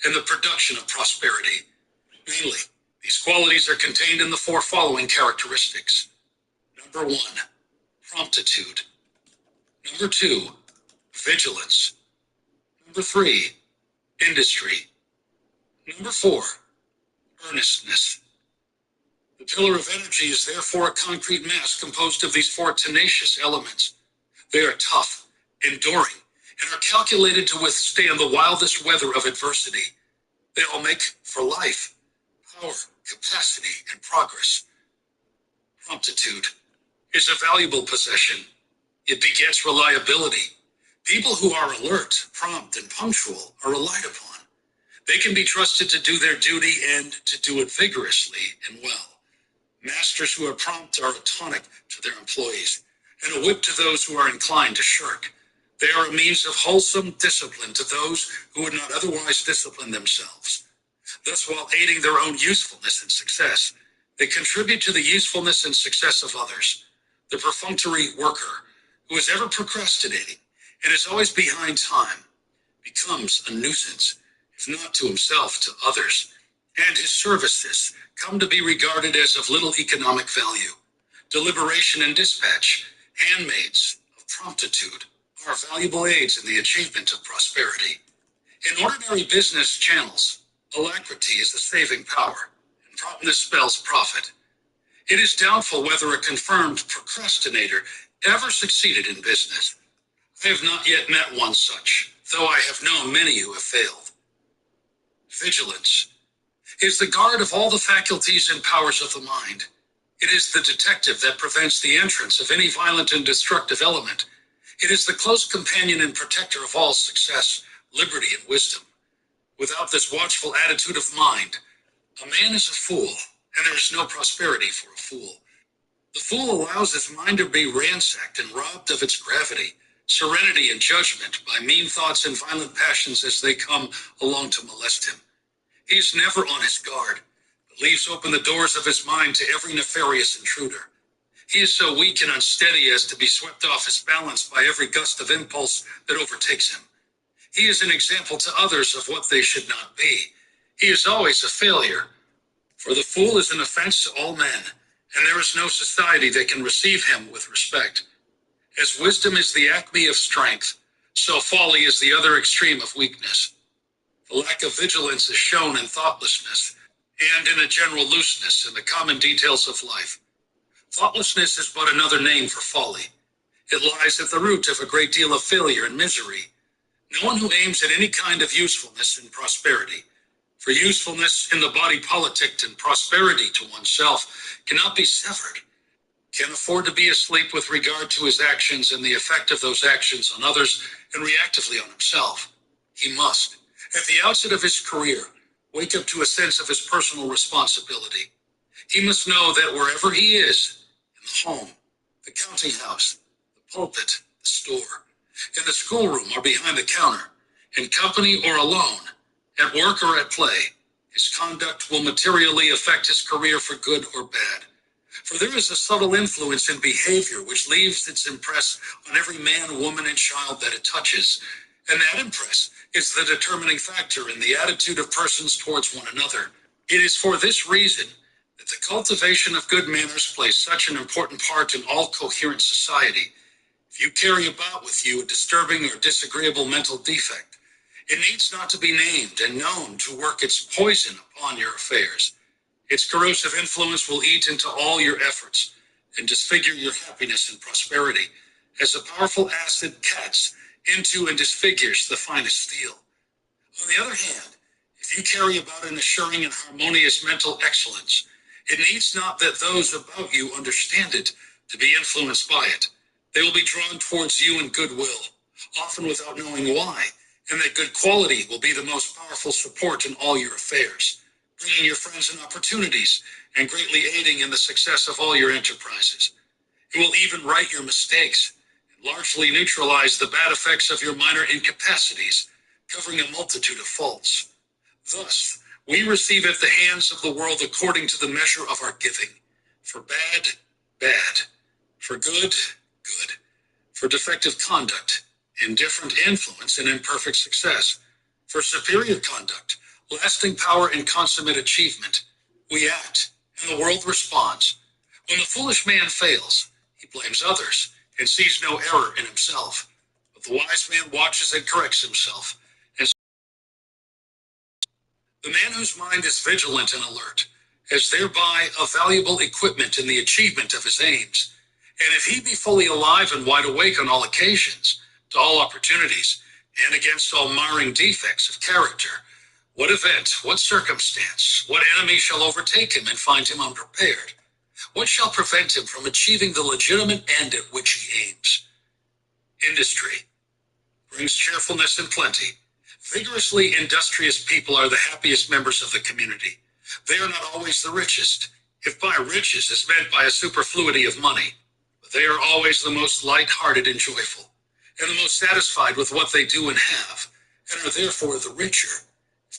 and the production of prosperity. Mainly, these qualities are contained in the four following characteristics. Number 1, promptitude. Number 2, vigilance. Number 3, industry. Number 4, earnestness. The pillar of energy is therefore a concrete mass composed of these four tenacious elements. They are tough, enduring, and are calculated to withstand the wildest weather of adversity. They all make for life, power, capacity, and progress. Promptitude is a valuable possession. It begets reliability. People who are alert, prompt, and punctual are relied upon. They can be trusted to do their duty and to do it vigorously and well. Masters who are prompt are a tonic to their employees and a whip to those who are inclined to shirk. They are a means of wholesome discipline to those who would not otherwise discipline themselves. Thus, while aiding their own usefulness and success, they contribute to the usefulness and success of others. The perfunctory worker, who is ever procrastinating and is always behind time, becomes a nuisance, if not to himself, to others, and his services come to be regarded as of little economic value. Deliberation and dispatch, handmaids of promptitude, are valuable aids in the achievement of prosperity. In ordinary business channels, alacrity is the saving power, and promptness spells profit. It is doubtful whether a confirmed procrastinator ever succeeded in business. I have not yet met one such, though I have known many who have failed. Vigilance is the guard of all the faculties and powers of the mind. It is the detective that prevents the entrance of any violent and destructive element. It is the close companion and protector of all success, liberty, and wisdom. Without this watchful attitude of mind, a man is a fool, and there is no prosperity for a fool. The fool allows his mind to be ransacked and robbed of its gravity, serenity, and judgment by mean thoughts and violent passions as they come along to molest him. He is never on his guard, but leaves open the doors of his mind to every nefarious intruder. He is so weak and unsteady as to be swept off his balance by every gust of impulse that overtakes him. He is an example to others of what they should not be. He is always a failure, For the fool is an offense to all men, and there is no society that can receive him with respect. As wisdom is the acme of strength, so folly is the other extreme of weakness. The lack of vigilance is shown in thoughtlessness, and in a general looseness in the common details of life. Thoughtlessness is but another name for folly. It lies at the root of a great deal of failure and misery. No one who aims at any kind of usefulness and prosperity, for usefulness in the body politic and prosperity to oneself cannot be severed, can afford to be asleep with regard to his actions and the effect of those actions on others and reactively on himself. He must, at the outset of his career, wake up to a sense of his personal responsibility. He must know that wherever he is, in the home, the counting house, the pulpit, the store, in the schoolroom or behind the counter, in company or alone, at work or at play, his conduct will materially affect his career for good or bad. For there is a subtle influence in behavior which leaves its impress on every man, woman, and child that it touches, and that impress is the determining factor in the attitude of persons towards one another. It is for this reason that the cultivation of good manners plays such an important part in all coherent society. If you carry about with you a disturbing or disagreeable mental defect, it needs not to be named and known to work its poison upon your affairs. Its corrosive influence will eat into all your efforts and disfigure your happiness and prosperity, as a powerful acid cuts into and disfigures the finest steel. On the other hand, if you carry about an assuring and harmonious mental excellence, it needs not that those about you understand it to be influenced by it. They will be drawn towards you in goodwill, often without knowing why, and that good quality will be the most powerful support in all your affairs, bringing your friends in opportunities and greatly aiding in the success of all your enterprises. It will even right your mistakes and largely neutralize the bad effects of your minor incapacities, covering a multitude of faults. Thus, we receive at the hands of the world according to the measure of our giving. For bad, bad. For good, good. For defective conduct, indifferent influence, and imperfect success. For superior conduct, lasting power, and consummate achievement. We act, and the world responds. When the foolish man fails, he blames others and sees no error in himself. But the wise man watches and corrects himself. And the man whose mind is vigilant and alert has thereby a valuable equipment in the achievement of his aims. And if he be fully alive and wide awake on all occasions, to all opportunities, and against all marring defects of character, what event, what circumstance, what enemy shall overtake him and find him unprepared? What shall prevent him from achieving the legitimate end at which he aims? Industry brings cheerfulness and plenty. Vigorously industrious people are the happiest members of the community. They are not always the richest, if by riches is meant by a superfluity of money. They are always the most light-hearted and joyful, and the most satisfied with what they do and have, and are therefore the richer.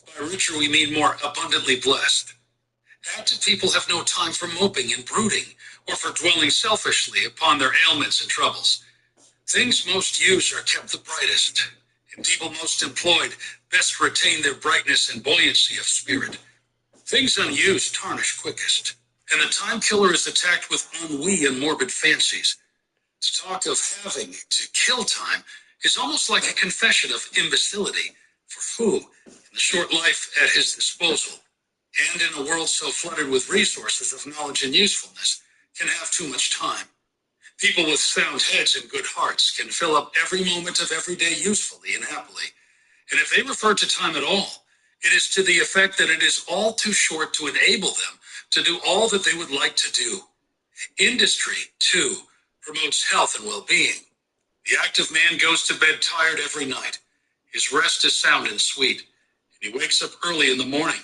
By richer we mean more abundantly blessed. Active people have no time for moping and brooding, or for dwelling selfishly upon their ailments and troubles. Things most used are kept the brightest, and people most employed best retain their brightness and buoyancy of spirit. Things unused tarnish quickest, and the time killer is attacked with ennui and morbid fancies. To talk of having to kill time is almost like a confession of imbecility, for who, in the short life at his disposal, and in a world so flooded with resources of knowledge and usefulness, can have too much time? People with sound heads and good hearts can fill up every moment of every day usefully and happily, and if they refer to time at all, it is to the effect that it is all too short to enable them to do all that they would like to do. Industry, too, promotes health and well-being. The active man goes to bed tired every night. His rest is sound and sweet, and he wakes up early in the morning,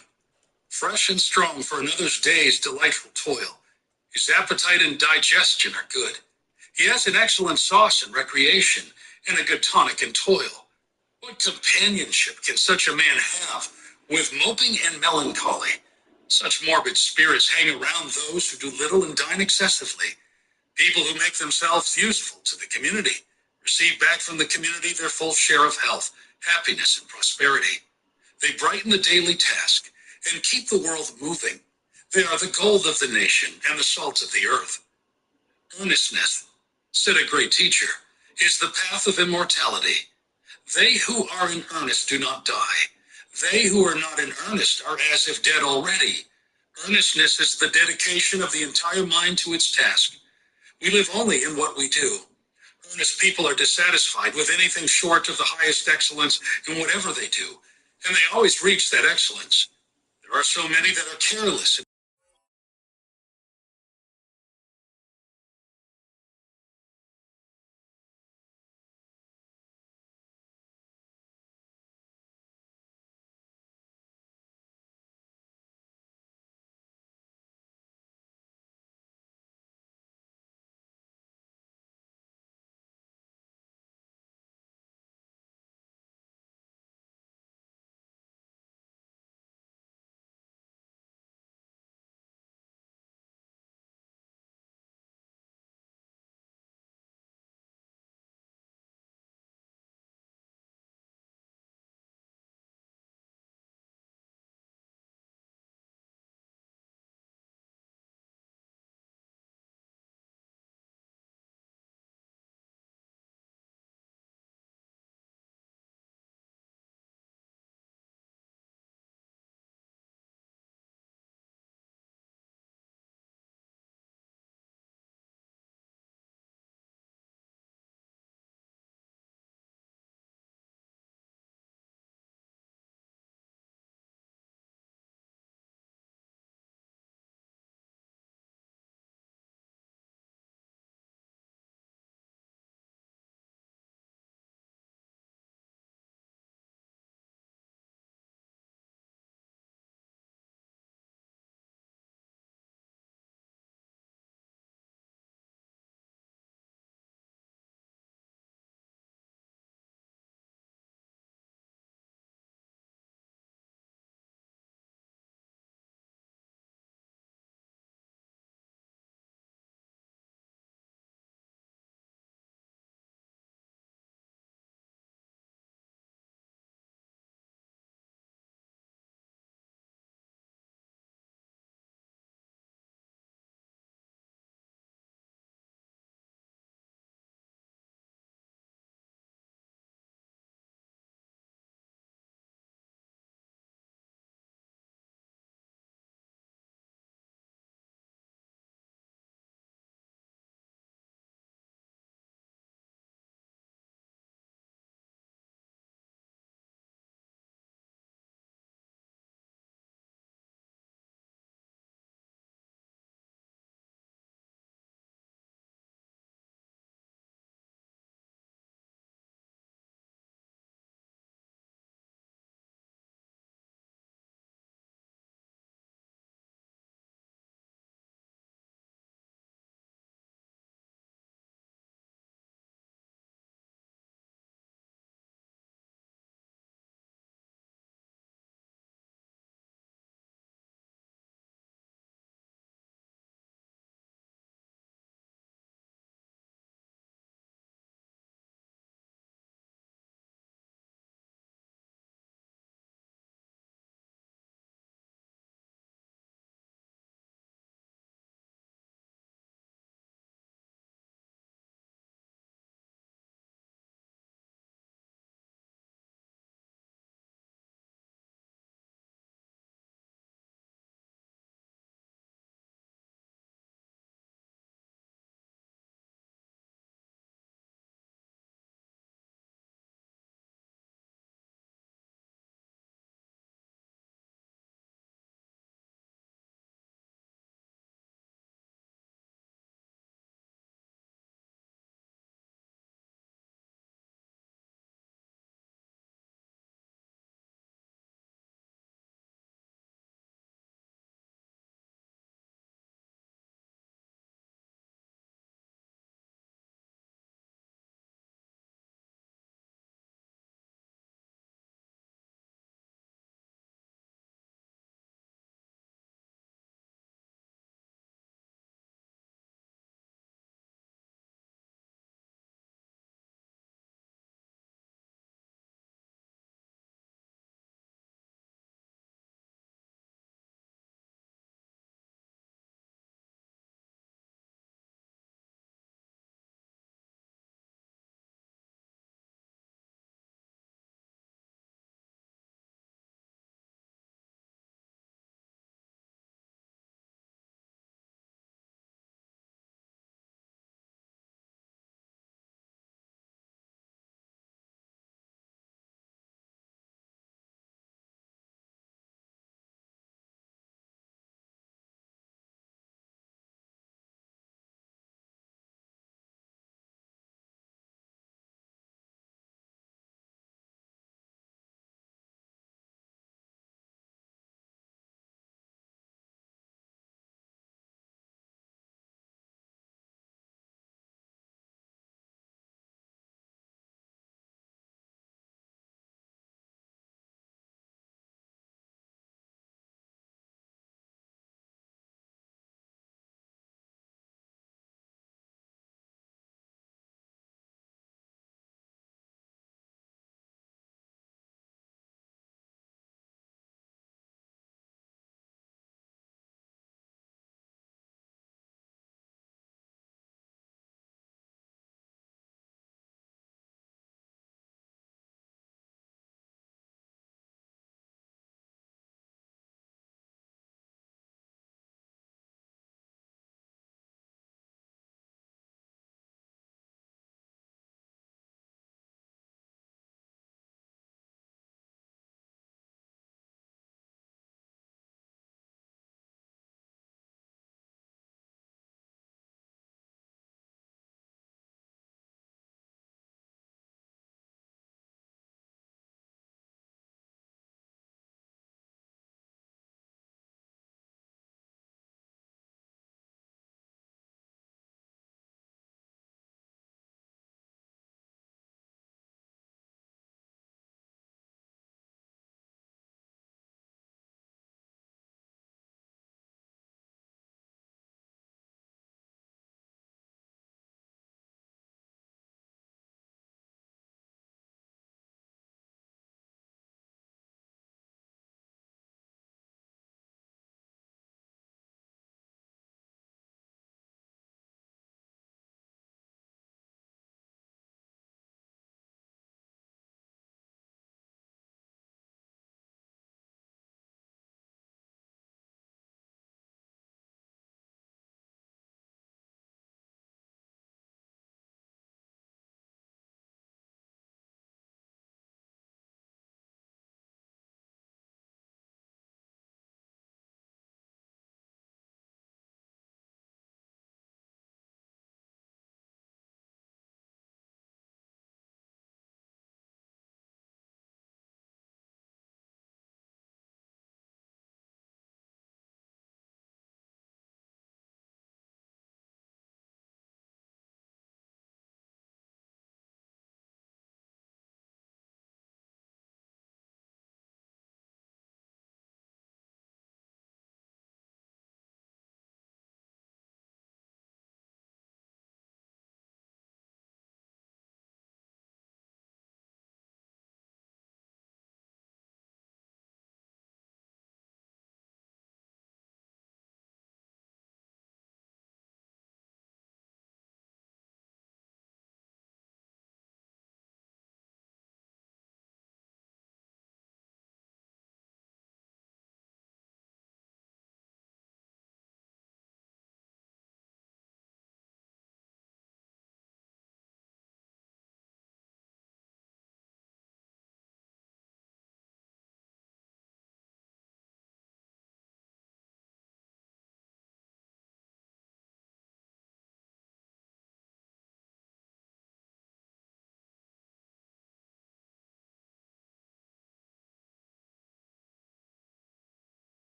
fresh and strong for another day's delightful toil. His appetite and digestion are good. He has an excellent sauce in recreation and a good tonic in toil. What companionship can such a man have with moping and melancholy? Such morbid spirits hang around those who do little and dine excessively. People who make themselves useful to the community receive back from the community their full share of health, happiness, and prosperity. They brighten the daily task and keep the world moving. They are the gold of the nation and the salt of the earth. Earnestness, said a great teacher, is the path of immortality. They who are in earnest do not die. They who are not in earnest are as if dead already. Earnestness is the dedication of the entire mind to its task. We live only in what we do. Earnest people are dissatisfied with anything short of the highest excellence in whatever they do, and they always reach that excellence. There are so many that are careless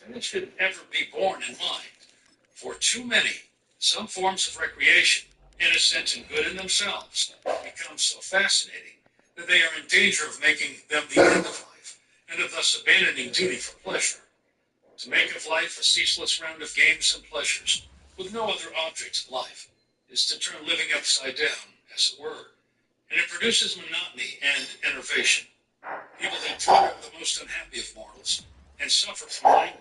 and it should ever be borne in mind. For too many, some forms of recreation, innocent and good in themselves, become so fascinating that they are in danger of making them the end of life, and of thus abandoning duty for pleasure. To make of life a ceaseless round of games and pleasures, with no other object in life, is to turn living upside down, as it were, and it produces monotony and enervation. People then are the most unhappy of mortals, and suffer from languor,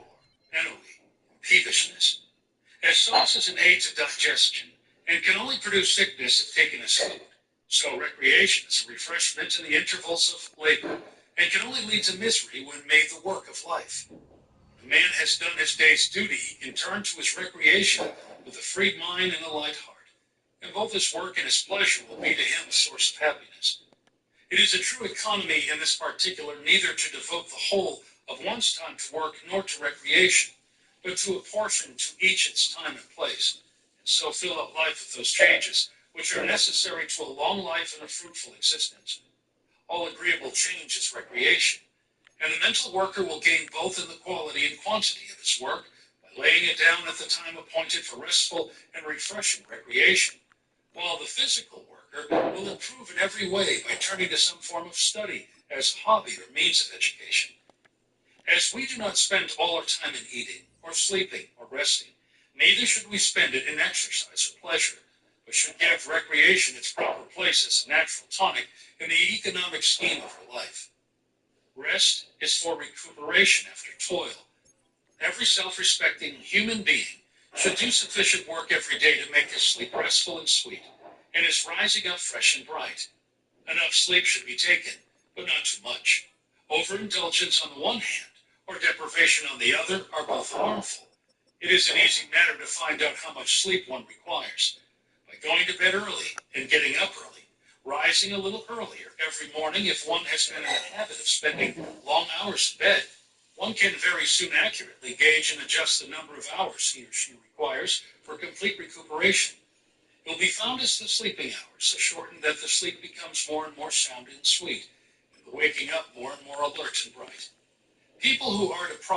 ennui, and peevishness. As sauce is an aid to digestion, and can only produce sickness if taken as food, so recreation is a refreshment in the intervals of labor, and can only lead to misery when made the work of life. A man has done his day's duty, he can turn to his recreation with a freed mind and a light heart, and both his work and his pleasure will be to him a source of happiness. It is a true economy in this particular neither to devote the whole of one's time to work nor to recreation, but to apportion to each its time and place, and so fill up life with those changes which are necessary to a long life and a fruitful existence. All agreeable change is recreation, and the mental worker will gain both in the quality and quantity of his work by laying it down at the time appointed for restful and refreshing recreation, while the physical worker will improve in every way by turning to some form of study as a hobby or means of education. As we do not spend all our time in eating, or sleeping, or resting, neither should we spend it in exercise or pleasure, but should give recreation its proper place as a natural tonic in the economic scheme of our life. Rest is for recuperation after toil. Every self-respecting human being should do sufficient work every day to make his sleep restful and sweet, and his rising up fresh and bright. Enough sleep should be taken, but not too much. Overindulgence on the one hand, or deprivation on the other, are both harmful. It is an easy matter to find out how much sleep one requires. By going to bed early and getting up early, rising a little earlier every morning if one has been in the habit of spending long hours in bed, one can very soon accurately gauge and adjust the number of hours he or she requires for complete recuperation. It will be found as the sleeping hours are shortened that the sleep becomes more and more sound and sweet, and the waking up more and more alert and bright. People who are deprived